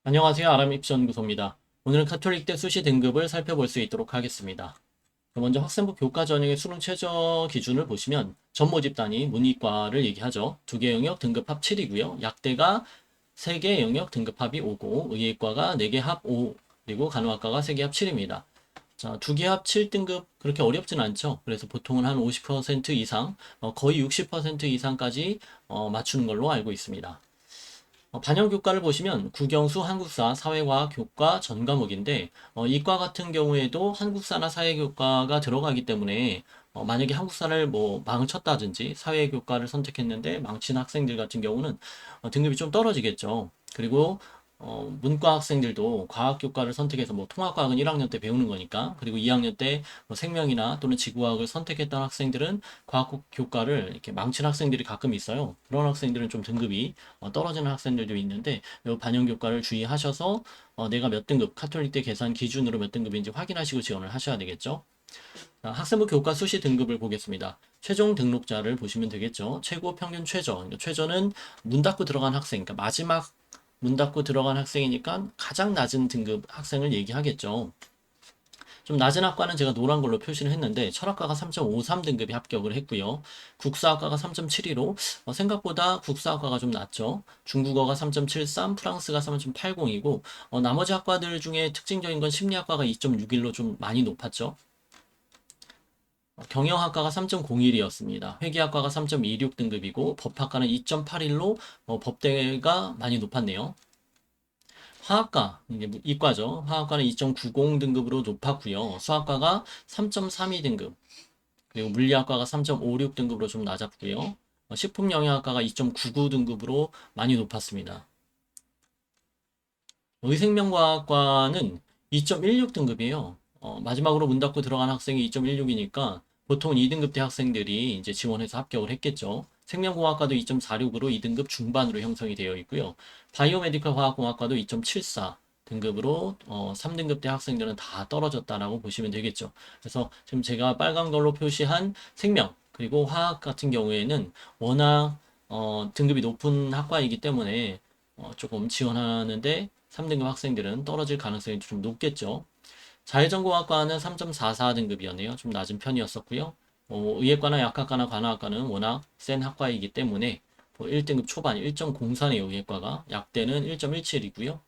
안녕하세요. 아람입시연구소입니다. 오늘은 가톨릭대 수시 등급을 살펴볼 수 있도록 하겠습니다. 먼저 학생부 교과 전형의 수능 최저 기준을 보시면 전 모집 단위 문이과를 얘기하죠. 두 개 영역 등급 합 7이고요. 약대가 3개 영역 등급 합이 5고 의예과가 4개 합 5, 그리고 간호학과가 3개 합 7입니다. 자, 두 개 합 7등급 그렇게 어렵진 않죠. 그래서 보통은 한 50% 이상, 거의 60% 이상까지 맞추는 걸로 알고 있습니다. 반영 교과를 보시면 국영수, 한국사, 사회과학 교과 전 과목인데 이과 같은 경우에도 한국사나 사회교과가 들어가기 때문에 만약에 한국사를 뭐 망쳤다든지 사회교과를 선택했는데 망친 학생들 같은 경우는 등급이 좀 떨어지겠죠. 그리고 문과 학생들도 과학교과를 선택해서 뭐 통합과학은 1학년 때 배우는 거니까 그리고 2학년 때 뭐 생명이나 또는 지구과학을 선택했던 학생들은 과학교과를 이렇게 망친 학생들이 가끔 있어요. 그런 학생들은 좀 등급이 떨어지는 학생들도 있는데 이 반영교과를 주의하셔서 내가 몇 등급 카톨릭대 계산 기준으로 몇 등급인지 확인하시고 지원을 하셔야 되겠죠. 자, 학생부 교과 수시 등급을 보겠습니다. 최종 등록자를 보시면 되겠죠. 최고 평균 최저. 그러니까 최저는 문 닫고 들어간 학생, 그러니까 마지막 문 닫고 들어간 학생이니까 가장 낮은 등급 학생을 얘기하겠죠. 좀 낮은 학과는 제가 노란 걸로 표시를 했는데 철학과가 3.53 등급이 합격을 했고요. 국사학과가 3.72로 생각보다 국사학과가 좀 낮죠. 중국어가 3.73, 프랑스가 3.80이고 나머지 학과들 중에 특징적인 건 심리학과가 2.61로 좀 많이 높았죠. 경영학과가 3.01이었습니다. 회계학과가 3.26 등급이고 법학과는 2.81로 법대가 많이 높았네요. 화학과, 이게 이과죠. 화학과는 2.90 등급으로 높았고요. 수학과가 3.32 등급, 그리고 물리학과가 3.56 등급으로 좀 낮았고요. 식품영양학과가 2.99 등급으로 많이 높았습니다. 의생명과학과는 2.16 등급이에요. 마지막으로 문 닫고 들어간 학생이 2.16이니까 보통 2등급대 학생들이 이제 지원해서 합격을 했겠죠. 생명공학과도 2.46으로 2등급 중반으로 형성이 되어 있고요. 바이오메디컬 화학공학과도 2.74 등급으로 3등급대 학생들은 다 떨어졌다라고 보시면 되겠죠. 그래서 지금 제가 빨간 걸로 표시한 생명 그리고 화학 같은 경우에는 워낙 등급이 높은 학과이기 때문에 조금 지원하는데 3등급 학생들은 떨어질 가능성이 좀 높겠죠. 자율전공학과는 3.44 등급이었네요. 좀 낮은 편이었었고요. 의예과나 약학과나 관화학과는 워낙 센 학과이기 때문에 1등급 초반 1.04네요. 의예과가. 약대는 1.17이고요.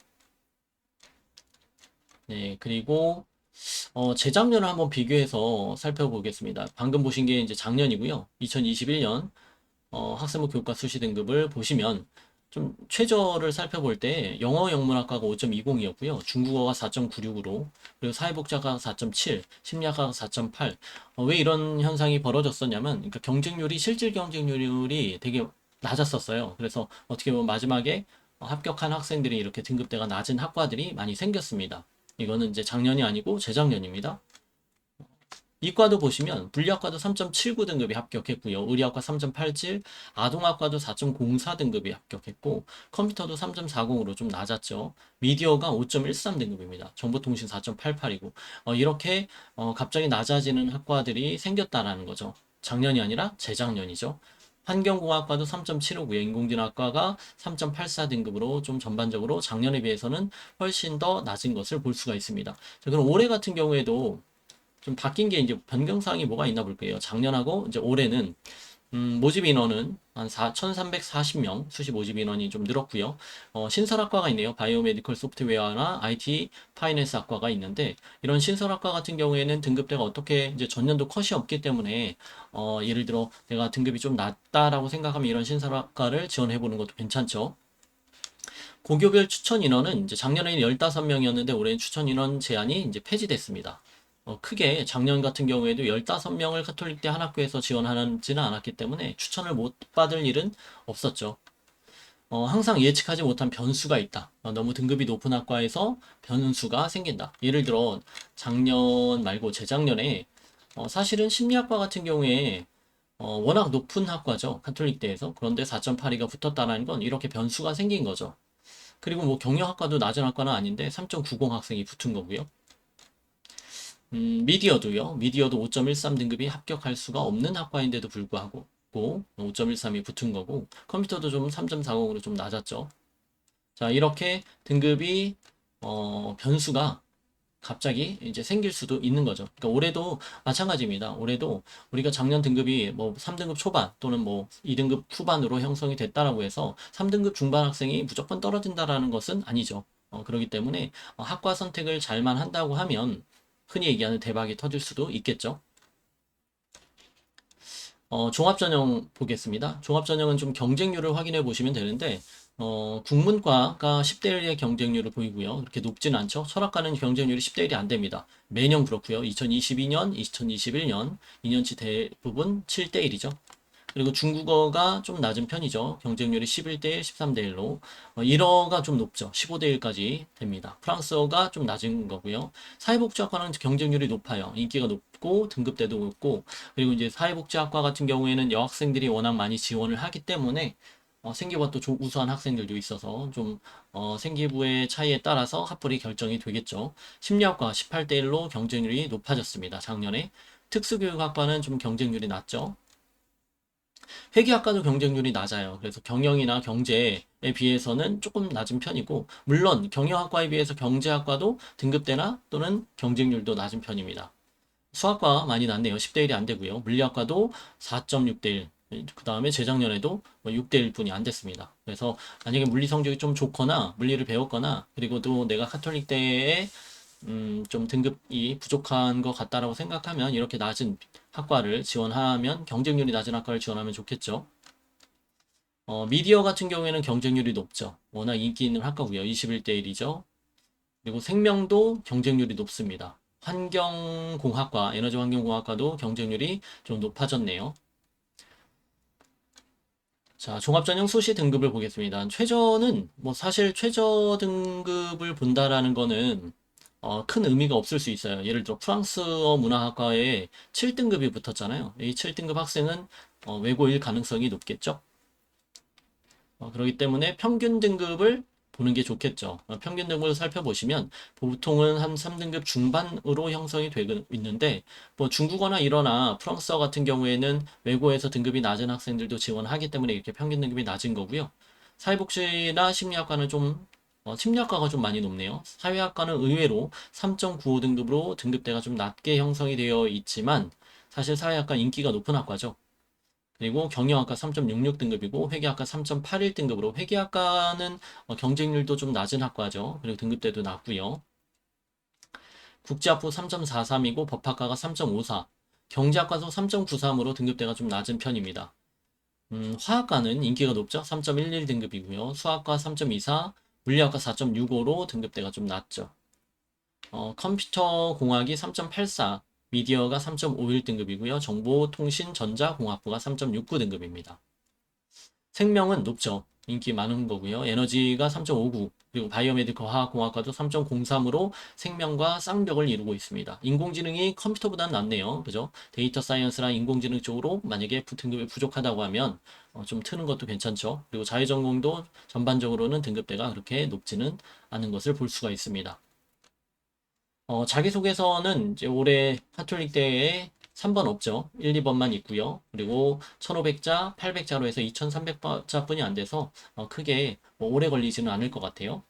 네, 그리고 재작년을 한번 비교해서 살펴보겠습니다. 방금 보신 게 이제 작년이고요. 2021년 학생부 교과 수시 등급을 보시면 좀 최저를 살펴볼 때 영어 영문학과가 5.20이었고요. 중국어가 4.96으로 그리고 사회복지학과가 4.7, 심리학과가 4.8. 왜 이런 현상이 벌어졌었냐면 그러니까 경쟁률이 실질 경쟁률이 되게 낮았었어요. 그래서 어떻게 보면 마지막에 합격한 학생들이 이렇게 등급대가 낮은 학과들이 많이 생겼습니다. 이거는 이제 작년이 아니고 재작년입니다. 이과도 보시면 물리학과도 3.79 등급이 합격했고요. 의료학과 3.87, 아동학과도 4.04 등급이 합격했고 컴퓨터도 3.40으로 좀 낮았죠. 미디어가 5.13 등급입니다. 정보통신 4.88이고 이렇게 갑자기 낮아지는 학과들이 생겼다라는 거죠. 작년이 아니라 재작년이죠. 환경공학과도 3.75고요. 인공지능학과가 3.84 등급으로 좀 전반적으로 작년에 비해서는 훨씬 더 낮은 것을 볼 수가 있습니다. 자, 그럼 올해 같은 경우에도 좀 바뀐 게 이제 변경사항이 뭐가 있나 볼게요. 작년하고 이제 올해는 모집 인원은 한 4,340명 수시 모집 인원이 좀 늘었고요. 신설학과가 있네요. 바이오메디컬 소프트웨어나 IT 파이낸스 학과가 있는데 이런 신설학과 같은 경우에는 등급대가 어떻게 이제 전년도 컷이 없기 때문에 예를 들어 내가 등급이 좀 낮다라고 생각하면 이런 신설학과를 지원해 보는 것도 괜찮죠. 고교별 추천 인원은 이제 작년에는 15명이었는데 올해는 추천 인원 제한이 이제 폐지됐습니다. 크게 작년 같은 경우에도 15명을 카톨릭대 한 학교에서 지원하지는 않았기 때문에 추천을 못 받을 일은 없었죠. 항상 예측하지 못한 변수가 있다. 너무 등급이 높은 학과에서 변수가 생긴다. 예를 들어 작년 말고 재작년에 사실은 심리학과 같은 경우에 워낙 높은 학과죠. 카톨릭대에서. 그런데 4.82가 붙었다는 건 이렇게 변수가 생긴 거죠. 그리고 뭐 경영학과도 낮은 학과는 아닌데 3.90 학생이 붙은 거고요. 미디어도요. 미디어도 5.13 등급이 합격할 수가 없는 학과인데도 불구하고 5.13이 붙은 거고 컴퓨터도 좀 3.40으로 좀 낮았죠. 자, 이렇게 등급이 변수가 갑자기 이제 생길 수도 있는 거죠. 그러니까 올해도 마찬가지입니다. 올해도 우리가 작년 등급이 뭐 3등급 초반 또는 뭐 2등급 후반으로 형성이 됐다라고 해서 3등급 중반 학생이 무조건 떨어진다라는 것은 아니죠. 그렇기 때문에 학과 선택을 잘만 한다고 하면 흔히 얘기하는 대박이 터질 수도 있겠죠. 종합전형 보겠습니다. 종합전형은 좀 경쟁률을 확인해 보시면 되는데, 국문과가 10대 1의 경쟁률을 보이고요. 그렇게 높진 않죠. 철학과는 경쟁률이 10대 1이 안 됩니다. 매년 그렇고요. 2022년, 2021년, 2년치 대부분 7대 1이죠. 그리고 중국어가 좀 낮은 편이죠. 경쟁률이 11대 1, 13대 1로. 일어가 좀 높죠. 15대 1까지 됩니다. 프랑스어가 좀 낮은 거고요. 사회복지학과는 경쟁률이 높아요. 인기가 높고 등급대도 높고, 그리고 이제 사회복지학과 같은 경우에는 여학생들이 워낙 많이 지원을 하기 때문에 생기부가 또 우수한 학생들도 있어서 좀 생기부의 차이에 따라서 학벌이 결정이 되겠죠. 심리학과 18대 1로 경쟁률이 높아졌습니다. 작년에. 특수교육학과는 좀 경쟁률이 낮죠. 회계학과도 경쟁률이 낮아요. 그래서 경영이나 경제에 비해서는 조금 낮은 편이고, 물론 경영학과에 비해서 경제학과도 등급대나 또는 경쟁률도 낮은 편입니다. 수학과 많이 낮네요. 10대 1이 안 되고요. 물리학과도 4.6대 1. 그 다음에 재작년에도 6대 1뿐이 안 됐습니다. 그래서 만약에 물리 성적이 좀 좋거나 물리를 배웠거나 그리고 또 내가 카톨릭대에 좀 등급이 부족한 것 같다라고 생각하면 이렇게 낮은 학과를 지원하면 경쟁률이 낮은 학과를 지원하면 좋겠죠. 미디어 같은 경우에는 경쟁률이 높죠. 워낙 인기 있는 학과고요. 21대 1이죠. 그리고 생명도 경쟁률이 높습니다. 환경공학과, 에너지환경공학과도 경쟁률이 좀 높아졌네요. 자, 종합전형 수시 등급을 보겠습니다. 최저는 뭐 사실 최저 등급을 본다라는 거는 큰 의미가 없을 수 있어요. 예를 들어 프랑스어 문화학과에 7등급이 붙었잖아요. 이 7등급 학생은 외고일 가능성이 높겠죠. 그렇기 때문에 평균 등급을 보는 게 좋겠죠. 평균 등급을 살펴보시면 보통은 한 3등급 중반으로 형성이 되고 있는데 뭐 중국어나 일어나 프랑스어 같은 경우에는 외고에서 등급이 낮은 학생들도 지원하기 때문에 이렇게 평균 등급이 낮은 거고요. 사회복지나 심리학과는 좀 심리학과가 좀 많이 높네요. 사회학과는 의외로 3.95 등급으로 등급대가 좀 낮게 형성이 되어 있지만 사실 사회학과 인기가 높은 학과죠. 그리고 경영학과 3.66 등급이고 회계학과 3.81 등급으로 회계학과는 경쟁률도 좀 낮은 학과죠. 그리고 등급대도 낮고요. 국제학부 3.43이고 법학과가 3.54, 경제학과도 3.93으로 등급대가 좀 낮은 편입니다. 화학과는 인기가 높죠. 3.11 등급이고요. 수학과 3.24, 물리학과 4.65로 등급대가 좀 낮죠. 컴퓨터 공학이 3.84, 미디어가 3.51 등급이고요. 정보통신전자공학부가 3.69 등급입니다. 생명은 높죠. 인기 많은 거고요. 에너지가 3.59, 그리고 바이오메디컬 화학공학과도 3.03으로 생명과 쌍벽을 이루고 있습니다. 인공지능이 컴퓨터보다는 낫네요. 그죠? 데이터 사이언스랑 인공지능 쪽으로 만약에 등급이 부족하다고 하면 좀 트는 것도 괜찮죠. 그리고 자유전공도 전반적으로는 등급대가 그렇게 높지는 않은 것을 볼 수가 있습니다. 자기소개서는 이제 올해 카톨릭 대회에 3번 없죠. 1, 2번만 있고요. 그리고 1500자, 800자로 해서 2300자뿐이 안 돼서 크게 뭐 오래 걸리지는 않을 것 같아요.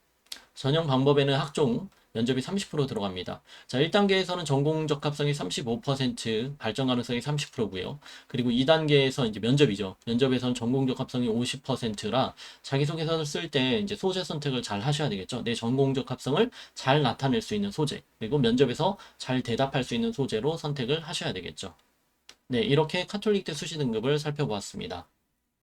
전형 방법에는 학종 면접이 30% 들어갑니다. 자, 1단계에서는 전공 적합성이 35%, 발전 가능성이 30%고요. 그리고 2단계에서 이제 면접이죠. 면접에서는 전공 적합성이 50%라 자기소개서를 쓸 때 이제 소재 선택을 잘 하셔야 되겠죠. 내 전공 적합성을 잘 나타낼 수 있는 소재, 그리고 면접에서 잘 대답할 수 있는 소재로 선택을 하셔야 되겠죠. 네, 이렇게 카톨릭대 수시 등급을 살펴보았습니다.